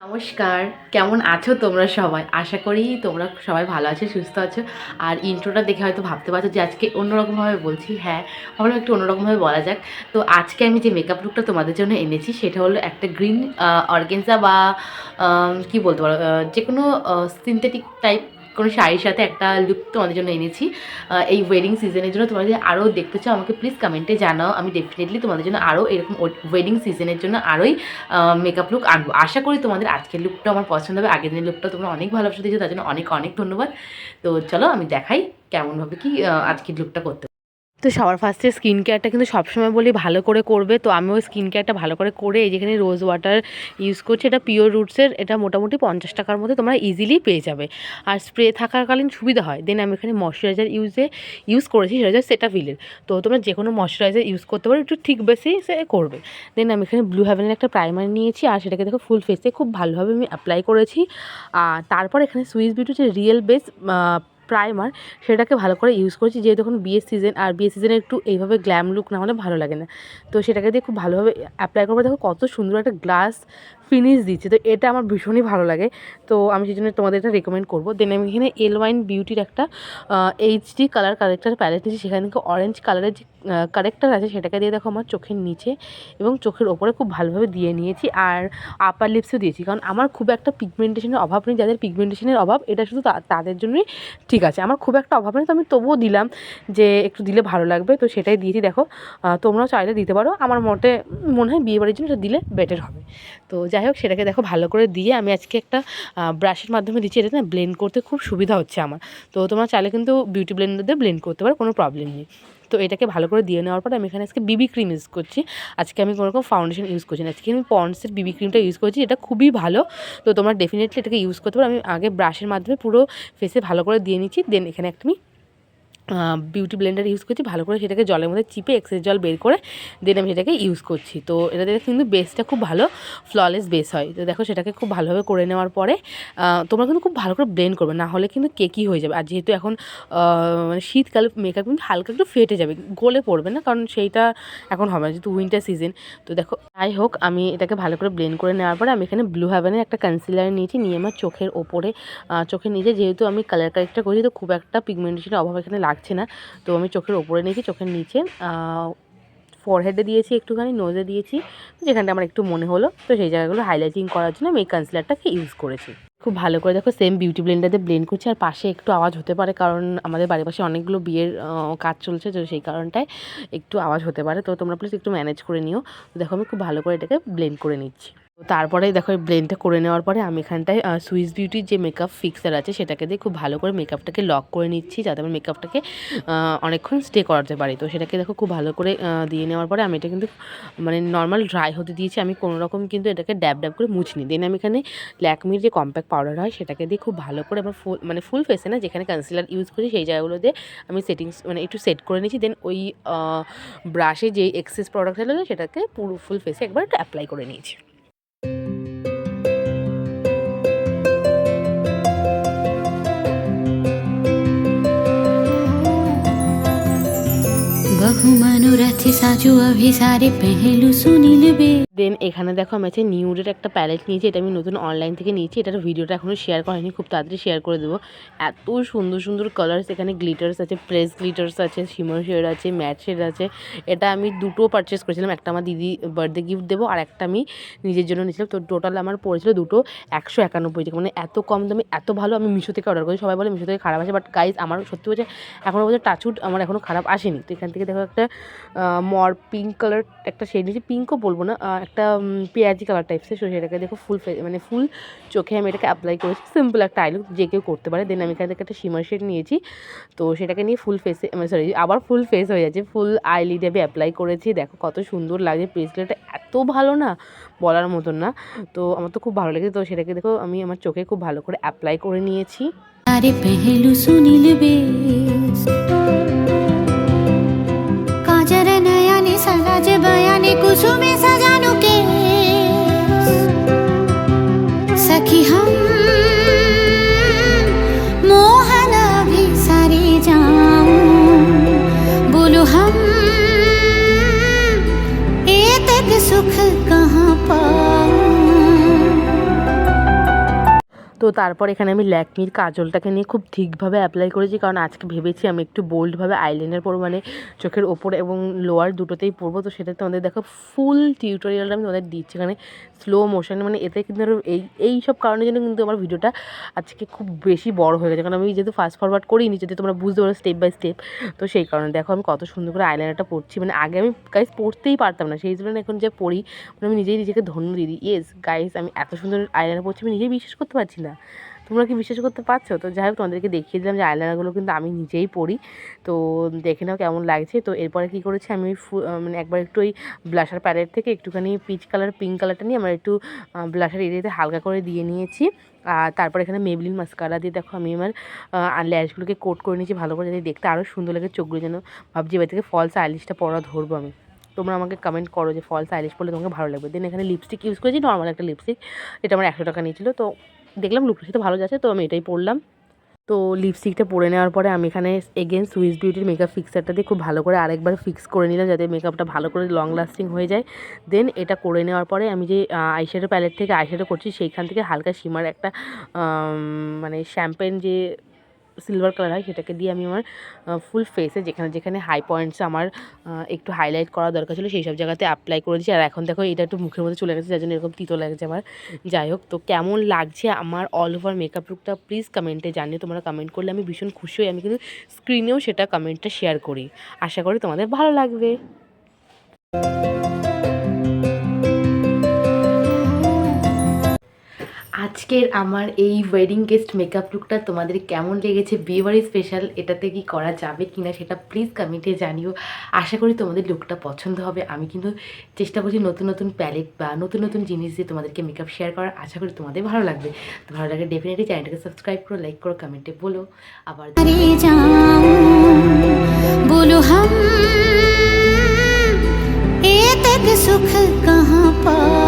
নমস্কার, কেমন আছো তোমরা সবাই? আশা করি তোমরা সবাই ভালো আছো, সুস্থ আছো। আর ইন্ট্রোটা দেখে হয়তো ভাবতে পারছো যে আজকে অন্যরকমভাবে বলছি। হ্যাঁ, ভাবলাম একটু অন্যরকমভাবে বলা যাক। তো আজকে আমি যে মেকআপ লুকটা তোমাদের জন্য এনেছি সেটা হলো একটা গ্রিন অর্গেনজা বা কী বলতে পারো, যে কোনো সিনথেটিক টাইপ কোনো শাড়ির সাথে একটা লুক তোমাদের জন্য এনেছি। এই ওয়েডিং সিজনের জন্য তোমরা যদি আরও দেখতে চাও আমাকে প্লিজ কমেন্টে জানাও। আমি ডেফিনেটলি তোমাদের জন্য আরও এরকম ওয়েডিং সিজনের জন্য আরোই মেকআপ লুক আনবো। আশা করি তোমাদের আজকের লুকটা আমার পছন্দ হবে। আগের দিনের লুকটা তোমরা অনেক ভালোবাসা দিয়েছো, তার জন্য অনেক অনেক ধন্যবাদ। তো চলো আমি দেখাই কেমনভাবে কি আজকের লুকটা করতে। তো সবার ফার্স্টে স্কিন কেয়ারটা কিন্তু সবসময় বলি ভালো করে করবে। তো আমিও স্কিন কেয়ারটা ভালো করে করে এই যেখানে রোজ ওয়াটার ইউজ করছি, এটা পিওর রুটসের। এটা মোটামুটি 50 টাকার মধ্যে তোমরা ইজিলি পেয়ে যাবে, আর স্প্রে থাকাকালীন সুবিধা হয়। দেন আমি এখানে ময়শ্চারাইজার ইউজ করেছি, সেটা হচ্ছে সেটাফিলের। তো তোমরা যে কোনো ময়শ্চারাইজার ইউজ করতে পারো, একটু ঠিক বেশি সে করবে। দেন আমি এখানে ব্লু হেভেনের একটা প্রাইমার নিয়েছি, আর সেটাকে দেখো ফুল ফেসে খুব ভালোভাবে আমি অ্যাপ্লাই করেছি। আর তারপর এখানে সুইস বিউটি যে রিয়েল বেস প্রাইমার, সেটাকে ভালো করে ইউজ করেছি, যেহেতু এখন বিয়ের সিজন, আর বিয়ের সিজনে একটু এইভাবে গ্ল্যাম লুক না হলে ভালো লাগে না। তো সেটাকে দিয়ে খুব ভালোভাবে অ্যাপ্লাই করবো। দেখো কত সুন্দর একটা গ্লাস ফিনিশ দিচ্ছে, তো এটা আমার ভীষণই ভালো লাগে। তো আমি সেই জন্য তোমাদের এটা রেকমেন্ড করবো। দেন আমি এখানে এলওয়াইন বিউটির একটা এইচডি কালার কারেক্টার প্যালেট নিয়েছি, সেখানে থেকে অরেঞ্জ কালারের যে কারেক্টার আছে সেটাকে দিয়ে দেখো আমার চোখের নিচে এবং চোখের ওপরে খুব ভালোভাবে দিয়ে নিয়েছি। আর আপার লিপসও দিয়েছি, কারণ আমার খুব একটা পিগমেন্টেশনের অভাব নেই। যাদের পিগমেন্টেশনের অভাব, এটা শুধু তাদের জন্যই ঠিক আছে। আমার খুব একটা অভাব নেই, তো আমি তবুও দিলাম যে একটু দিলে ভালো লাগবে, তো সেটাই দিয়েছি। দেখো তোমরাও চাইলে দিতে পারো, আমার মনে হয় বিয়েবাড়ির জন্য এটা দিলে বেটার হবে। তো যাই হোক, সেটাকে দেখো ভালো করে দিয়ে আমি আজকে একটা ব্রাশের মাধ্যমে দিচ্ছি। এটা না ব্লেন্ড করতে খুব সুবিধা হচ্ছে আমার। তো তোমরা চাইলে কিন্তু বিউটি ব্লেন্ডার দিয়ে ব্লেন্ড করতে পারো, কোনো প্রবলেম নেই। তো এটাকে ভালো করে দিয়ে নেওয়ার পরে আমি এখানে আজকে বিবি ক্রিম ইউজ করছি। আজকে আমি কোনো রকম ফাউন্ডেশন ইউজ করছি না, আজকে আমি পন্ডসের বিবি ক্রিমটা ইউজ করছি, এটা খুবই ভালো। তো তোমরা ডেফিনেটলি এটাকে ইউজ করতে পারো। আমি আগে ব্রাশের মাধ্যমে পুরো ফেসে ভালো করে দিয়ে নিচ্ছি। দেন এখানে একটা আমি বিউটি ব্লেন্ডার ইউজ করছি, ভালো করে সেটাকে জলের মধ্যে চিপে এক্সেস জল বের করে দেন আমি সেটাকে ইউজ করছি। তো এটা দেখে কিন্তু বেসটা খুব ভালো ফ্ললেস বেস হয়। তো দেখো সেটাকে খুব ভালোভাবে করে নেওয়ার পরে তোমরা কিন্তু খুব ভালো করে ব্লেন্ড করবে, না হলে কিন্তু কেকি হয়ে যাবে। আর যেহেতু এখন মানে শীতকালে মেকআপ কিন্তু হালকা একটু ফেটে যাবে, গলে পড়বে না, কারণ সেইটা এখন হবে না, যেহেতু উইন্টার সিজন। তো দেখো যাই হোক, আমি এটাকে ভালো করে ব্লেন্ড করে নেওয়ার পরে আমি এখানে ব্লু হেভেনের একটা কনসিলার নিয়েছি, নিয়ে আমার চোখের ওপরে চোখের নিচে, যেহেতু আমি কালার কারেক্টটা করছি তো খুব একটা পিগমেন্টেশনের অভাব এখানে লাগছে না। তো আমি চোখের ওপরে নিয়েছি, চোখের নিচে ফোরহেডে দিয়েছি, একটুখানি নোজে দিয়েছি, যেখানটা আমার একটু মনে হলো। তো সেই জায়গাগুলো হাইলাইটিং করার জন্য আমি এই কনসিলারটাকে ইউজ করেছি। খুব ভালো করে দেখো সেম বিউটি ব্লেন্ডারে ব্লেন্ড করছি। আর পাশে একটু আওয়াজ হতে পারে, কারণ আমাদের বাড়ির পাশে অনেকগুলো বিয়ের কাজ চলছে, তো সেই কারণটায় একটু আওয়াজ হতে পারে। তো তোমরা প্লিজ একটু ম্যানেজ করে নিও। তো দেখো আমি খুব ভালো করে এটাকে ব্লেন্ড করে নিচ্ছি। তারপরে দেখো এই ব্লেন্ডটা করে নেওয়ার পরে আমি এখানটায় সুইস বিউটির যে মেকআপ ফিক্সার আছে সেটাকে দিয়ে খুব ভালো করে মেকআপটাকে লক করে নিচ্ছি, যাতে আমি মেকআপটাকে অনেকক্ষণ স্টে করাতে পারি। তো সেটাকে দেখো খুব ভালো করে দিয়ে নেওয়ার পরে আমি এটা কিন্তু মানে নর্মাল ড্রাই হতে দিয়েছি, আমি কোনো রকম কিন্তু এটাকে ড্যাব ড্যাব করে মুছিনি। দেন আমি এখানে ল্যাকমির যে কম্প্যাক্ট পাউডার হয় সেটাকে দিয়ে খুব ভালো করে আমার ফুল ফেসে না, যেখানে কনসিলার ইউজ করি সেই জায়গাগুলো দিয়ে আমি সেটিংস মানে একটু সেট করে নিয়েছি। দেন ওই ব্রাশে যে এক্সেস প্রোডাক্ট হলো সেটাকে পুরো ফুল ফেসে একবার একটু অ্যাপ্লাই করে নিয়েছি। বহু মনোরথে সাজু অভিসারে পেহেলু সুনীলবে। দেন এখানে দেখো আমি আছে নিউডের একটা প্যালেট নিয়েছি, এটা আমি নতুন অনলাইন থেকে নিয়েছি। এটার ভিডিওটা এখনও শেয়ার করিনি, খুব তাড়াতাড়ি শেয়ার করে দেবো। এত সুন্দর সুন্দর কালার্স, এখানে গ্লিটার্স আছে, প্রেস গ্লিটার্স আছে, শিমার শেড আছে, ম্যাট শেড আছে। এটা আমি দুটো পারচেস করেছিলাম, একটা আমার দিদি বার্থডে গিফট দেবো আর একটা আমি নিজের জন্য নিয়েছিলাম। তো টোটাল আমার পড়েছিল দুটো 191 টাকা, মানে এত কম দামে এত ভালো। আমি মিশো থেকে অর্ডার করি, সবাই বলে মিশো থেকে খারাপ আসে, বাট গাইজ আমার সত্যি বলছে এখনও বলছে টাচউড আমার এখনও খারাপ আসেনি। তো এখান থেকে দেখো একটা মর পিঙ্ক কালার একটা শেড নিয়েছি, পিঙ্কও বলবো না, একটা পেঁয়াজি কালার টাইপসের। সো সেটাকে দেখো ফুল মানে ফুল চোখে আমি এটাকে অ্যাপ্লাই করেছি, সিম্পল একটা আই লুক যে কেউ করতে পারে। দেন আমি এখান থেকে একটা শিমার শেড নিয়েছি, তো সেটাকে নিয়ে ফুল ফেসে সরি আবার ফুল ফেস হয়ে যাচ্ছে, ফুল আইলিডে আমি অ্যাপ্লাই করেছি। দেখো কত সুন্দর লাগছে, ব্রেসলেটটা এত ভালো না বলার মতন না। তো আমার তো খুব ভালো লেগেছে। তো সেটাকে দেখো আমি আমার চোখে খুব ভালো করে অ্যাপ্লাই করে নিয়েছি। আরে পেহেলু সুনীল বেশ কাজর নয়নে সরাজ বয়ানে কুসুমে সাজানো কে सखी हम मोहना भी सारे जाऊं बोलो हम ये तक सुख कहाँ पाऊं। দেখো মানু রাথি সাজু অভিসারে পেহেলু সুনীল বেশ। দেন এখানে দেখো আমি আছে নিউডের একটা প্যালেট নিয়েছি, এটা আমি নতুন অনলাইন থেকে নিয়েছি। এটার ভিডিওটা এখনও শেয়ার করিনি, খুব তাড়াতাড়ি শেয়ার করে দেবো। আর একটা আমি নিজের জন্য নিয়েছিলাম, তো তারপর এখানে আমি ল্যাকমির কাজলটাকে নিয়ে খুব ঠিকভাবে অ্যাপ্লাই করেছি, কারণ আজকে ভেবেছি আমি একটু বোল্ডভাবে আইলাইনার পরবো, মানে চোখের ওপর এবং লোয়ার দুটোতেই পরবো। তো সেটা তোমাদের দেখো ফুল টিউটোরিয়ালটা আমি তোমাদের দিচ্ছি এখানে স্লো মোশনে, মানে এতে কিন্তু এই সব কারণের জন্য কিন্তু আমার ভিডিওটা আজকে খুব বেশি বড় হয়ে গেছে, কারণ আমি যেহেতু ফাস্ট ফরওয়ার্ড করিনি, যদি তোমরা বুঝতে পারো স্টেপ বাই স্টেপ। তো সেই কারণে দেখো আমি কত সুন্দর করে আইলাইনারটা পরছি, মানে আগে আমি গাইস পরতেই পারতাম না, সেই জন্য এখন যে পড়ি মানে আমি নিজেই নিজেকে ধন্য দিই। ইয়েস গাইস, আমি এত সুন্দর আইলাইনার পরছি আমি নিজেই বিশ্বাস করতে পারছি না। তোমরা কি বিশ্বাস করতে পারছো? তো যাই হোক, তোমাদেরকে দেখিয়ে দিলাম যে আইলাইনারগুলো কিন্তু আমি নিজেই পরি। তো দেখে নাও কেমন লাগছে। তো এরপরে কী করেছি আমি মানে একবার একটু ওই ব্লাশার প্যালেট থেকে একটুখানি পিচ কালার পিঙ্ক কালারটা নিয়ে আমার একটু ব্লাশার এরিয়াতে হালকা করে দিয়ে নিয়েছি। আর তারপর এখানে মেবলিন মাস্কারা দিয়ে দেখো আমি আমার ল্যাশগুলোকে কোট করে নিয়েছি ভালো করে, যাতে দেখতে আরও সুন্দর লাগে চোখগুলো। যেন ভাবছি এবার থেকে ফলস আইলিশটা পরা ধরবো আমি। তোমরা আমাকে কমেন্ট করো যে ফলস আইলিশ পরলে তোমাকে ভালো লাগবে। দেন এখানে লিপস্টিক ইউজ করেছি, নর্মাল একটা লিপস্টিক, এটা আমার 100 টাকা নিয়েছিল। তো দেখলাম লুকটার সাথে ভালো যাচ্ছে, তো আমি এটাই পরলাম। তো লিপস্টিকটা পরে নেওয়ার পরে আমি এখানে এগেন সুইস বিউটির মেকআপ ফিক্সারটা দিয়ে খুব ভালো করে আরেকবার ফিক্স করে নিলাম, যাতে মেকআপটা ভালো করে লং লাস্টিং হয়ে যায়। দেন এটা করে নেওয়ার পরে আমি যে আইশ্যাডো প্যালেট থেকে আইশ্যাডো করছি, সেইখান থেকে হালকা শিমার একটা মানে শ্যাম্পেন যে সিলভার কালার হয় সেটাকে দিয়ে আমি আমার ফুল ফেসে যেখানে যেখানে হাই পয়েন্টস আমার একটু হাইলাইট করা দরকার ছিল সেই সব জায়গাতে অ্যাপ্লাই করে দিচ্ছি। আর এখন দেখো এটা একটু মুখের মধ্যে চলে গেছে, যার জন্য এরকম তিতো লাগছে আমার। যাই হোক, তো কেমন লাগছে আমার অল ওভার মেকআপ লুকটা প্লিজ কমেন্টে জানিয়ে। তোমরা কমেন্ট করলে আমি ভীষণ খুশি হই, আমি কিন্তু স্ক্রিনেও সেটা কমেন্টটা শেয়ার করি। আশা করি তোমাদের ভালো লাগবে। আজকের আমার এই ওয়েডিং গেস্ট মেকআপ লুকটা তোমাদের কেমন লেগেছে, বিয়েবাড়ি স্পেশাল এটাতে কি করা যাবে কি না সেটা প্লিজ কমেন্টে জানিও। আশা করি তোমাদের লুকটা পছন্দ হবে। আমি কিন্তু চেষ্টা করছি নতুন নতুন প্যালেট বা নতুন নতুন জিনিস দিয়ে তোমাদেরকে মেকআপ শেয়ার করার। আশা করি তোমাদের ভালো লাগবে। তো ভালো লাগলে ডেফিনেটলি চ্যানেলটাকে সাবস্ক্রাইব করো, লাইক করো, কমেন্টে বলো। আবার बोलो हम ये तक सुख कहाँ पा